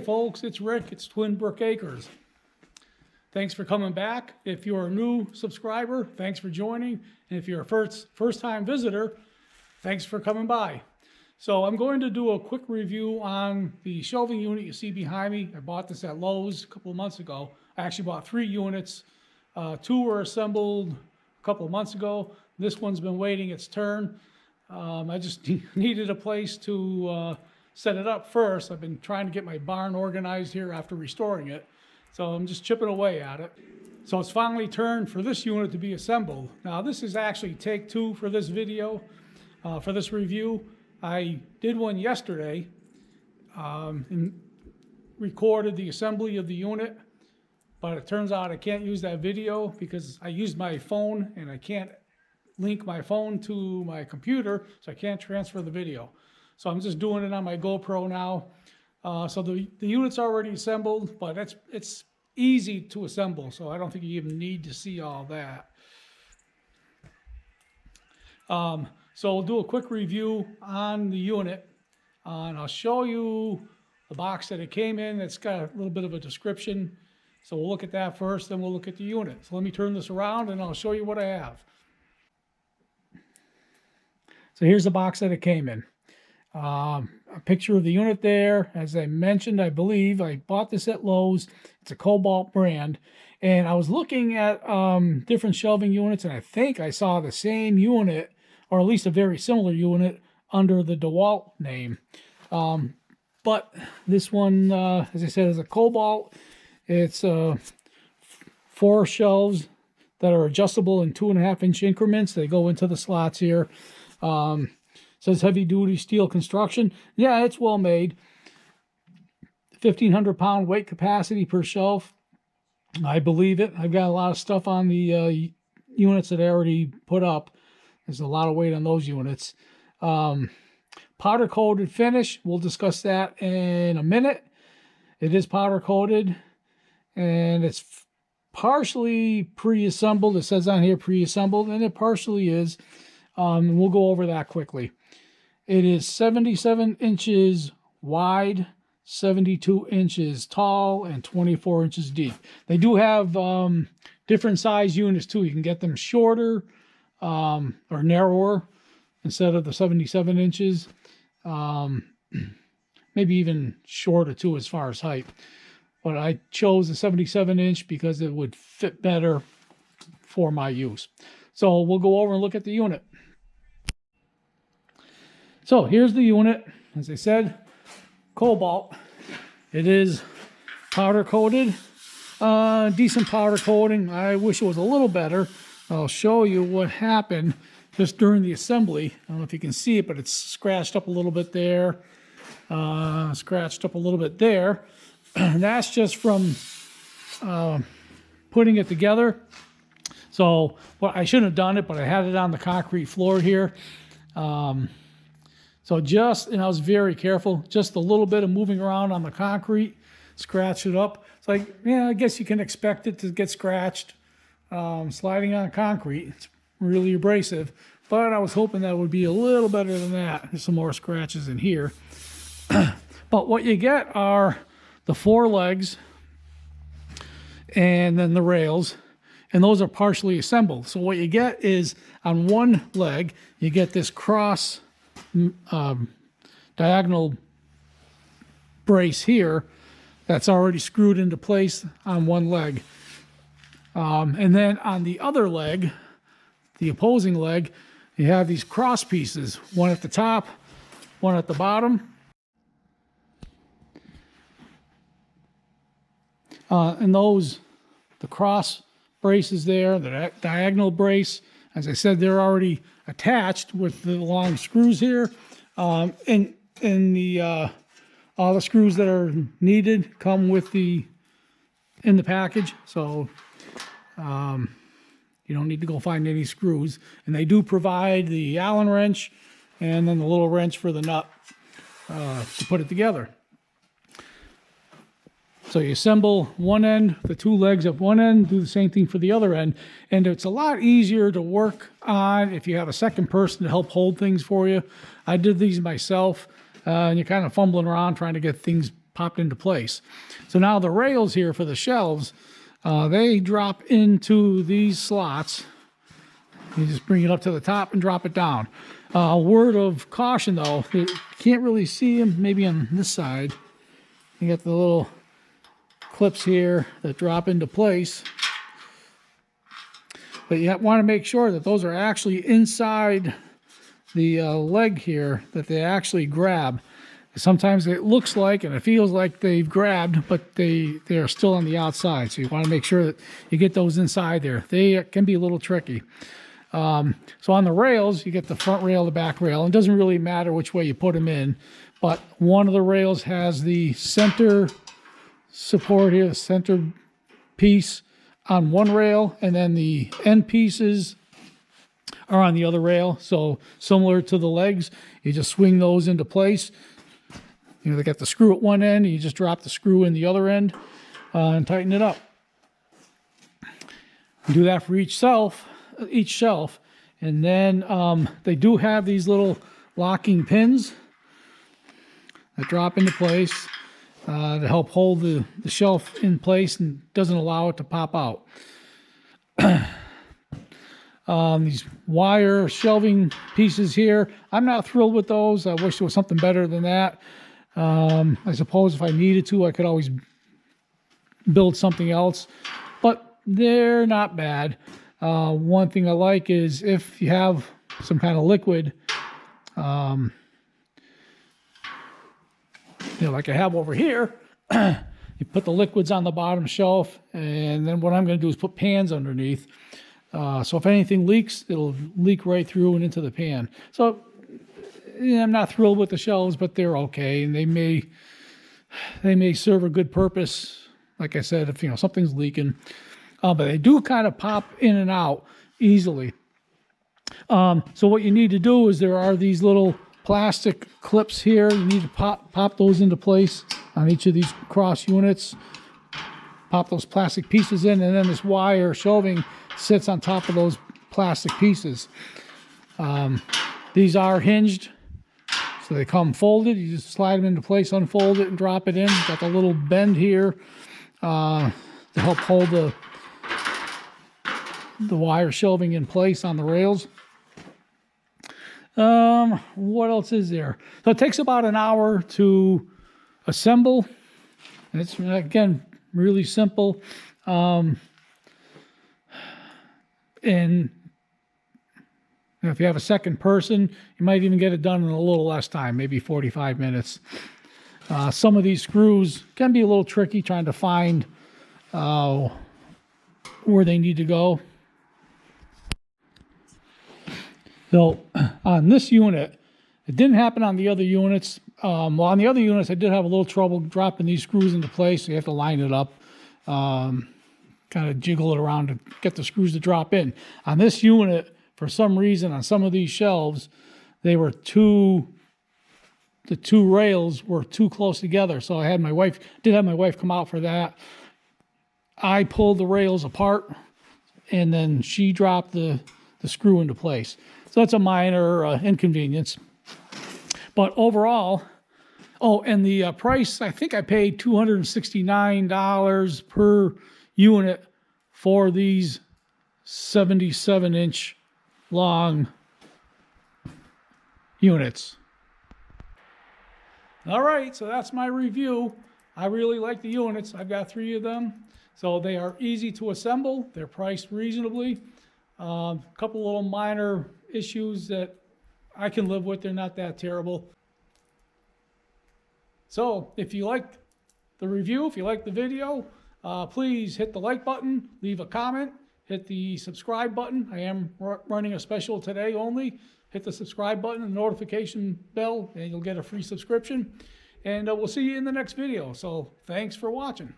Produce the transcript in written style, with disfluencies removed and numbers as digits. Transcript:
folks, it's Rick, it's Twin Brook Acres. Thanks for coming back. If you're a new subscriber, thanks for joining. And if you're a first-time visitor, thanks for coming by. So I'm going to do a quick review on the shelving unit you see behind me. I bought this at Lowe's a couple of months ago. I actually bought 3 units. 2 were assembled a couple of months ago. This one's been waiting its turn. I just needed a place to set it up first. I've been trying to get my barn organized here after restoring it. So I'm just chipping away at it. So it's finally turned for this unit to be assembled. Now this is actually take 2 for this video, for this review. I did one yesterday and recorded the assembly of the unit, but it turns out I can't use that video because I used my phone and I can't link my phone to my computer, so I can't transfer the video. So I'm just doing it on my GoPro now. So the unit's already assembled, but it's easy to assemble, so I don't think you even need to see all that. So we'll do a quick review on the unit, and I'll show you the box that it came in. It's got a little bit of a description, so we'll look at that first, then we'll look at the unit. So let me turn this around and I'll show you what I have. So here's the box that it came in. A picture of the unit there. As I mentioned, I believe I bought this at Lowe's. It's a Kobalt brand, and I was looking at different shelving units, and I think I saw the same unit, or at least a very similar unit, under the DeWalt name. But this one, as I said, is a Kobalt. It's 4 shelves that are adjustable in 2.5-inch increments. They go into the slots here. Says heavy duty steel construction. Yeah, it's well made. 1,500 pound weight capacity per shelf. I believe it. I've got a lot of stuff on the units that I already put up. There's a lot of weight on those units. Powder coated finish. We'll discuss that in a minute. It is powder coated, and it's partially pre-assembled. It says on here pre-assembled, and it partially is. And we'll go over that quickly. It is 77 inches wide, 72 inches tall, and 24 inches deep. They do have different size units too. You can get them shorter or narrower instead of the 77 inches. Maybe even shorter too as far as height. But I chose the 77 inch because it would fit better for my use. So we'll go over and look at the unit. So here's the unit. As I said, Kobalt. It is powder coated. Decent powder coating. I wish it was a little better. I'll show you what happened just during the assembly. I don't know if you can see it, but it's scratched up a little bit there. Scratched up a little bit there. That's just from putting it together. So, well, I shouldn't have done it, but I had it on the concrete floor here. So and I was very careful, just a little bit of moving around on the concrete, scratch it up. It's like, yeah, I guess you can expect it to get scratched. Sliding on concrete, it's really abrasive, but I was hoping that would be a little better than that. There's some more scratches in here. But what you get are the 4 legs and then the rails, and those are partially assembled. So what you get is on one leg, you get this cross diagonal brace here that's already screwed into place on one leg. And then on the other leg, the opposing leg, you have these cross pieces, one at the top, one at the bottom. And the cross braces there, the diagonal brace, as I said, they're already attached with the long screws here. And all the screws that are needed come with in the package. So you don't need to go find any screws. And they do provide the Allen wrench and then the little wrench for the nut to put it together. So you assemble one end, the 2 legs at one end, do the same thing for the other end. And it's a lot easier to work on if you have a second person to help hold things for you. I did these myself, and you're kind of fumbling around trying to get things popped into place. So now the rails here for the shelves, they drop into these slots. You just bring it up to the top and drop it down. Word of caution though, you can't really see them maybe on this side. You got the little clips here that drop into place. But you want to make sure that those are actually inside the leg here, that they actually grab. Sometimes it looks like and it feels like they've grabbed, but they're still on the outside. So you want to make sure that you get those inside there. They can be a little tricky. So on the rails, you get the front rail, the back rail. It doesn't really matter which way you put them in, but one of the rails has the center support here, the center piece on one rail, and then the end pieces are on the other rail. So similar to the legs, you just swing those into place. You know, they got the screw at one end, and you just drop the screw in the other end and tighten it up. You do that for each shelf, and then they do have these little locking pins that drop into place to help hold the shelf in place and doesn't allow it to pop out. These wire shelving pieces here, I'm not thrilled with those. I wish there was something better than that. I suppose if I needed to, I could always build something else, but they're not bad. One thing I like is if you have some kind of liquid, you know, like I have over here, you put the liquids on the bottom shelf, and then what I'm going to do is put pans underneath. So if anything leaks, it'll leak right through and into the pan. So yeah, I'm not thrilled with the shelves, but they're okay, and they may serve a good purpose. Like I said, if you know something's leaking, but they do kind of pop in and out easily. So what you need to do is there are these little plastic clips here. You need to pop those into place on each of these cross units. Pop those plastic pieces in, and then this wire shelving sits on top of those plastic pieces. These are hinged, so they come folded. You just slide them into place, unfold it, and drop it in. Got the little bend here to help hold the wire shelving in place on the rails. What else is there? So it takes about an hour to assemble, and it's again really simple. And if you have a second person, you might even get it done in a little less time, maybe 45 minutes. Some of these screws can be a little tricky trying to find where they need to go. So on this unit, it didn't happen on the other units. Well, on the other units, I did have a little trouble dropping these screws into place. So you have to line it up, kind of jiggle it around to get the screws to drop in. On this unit, for some reason, on some of these shelves, the two rails were too close together. So I had my wife come out for that. I pulled the rails apart, and then she dropped the screw into place. So that's a minor inconvenience. But overall, oh, and the price, I think I paid $269 per unit for these 77-inch long units. All right, so that's my review. I really like the units. I've got 3 of them. So they are easy to assemble. They're priced reasonably. A couple little minor issues that I can live with. They're not that terrible. So if you liked the review, if you liked the video, please hit the like button, leave a comment, hit the subscribe button. I am running a special today only. Hit the subscribe button and notification bell, and you'll get a free subscription. And we'll see you in the next video. So thanks for watching.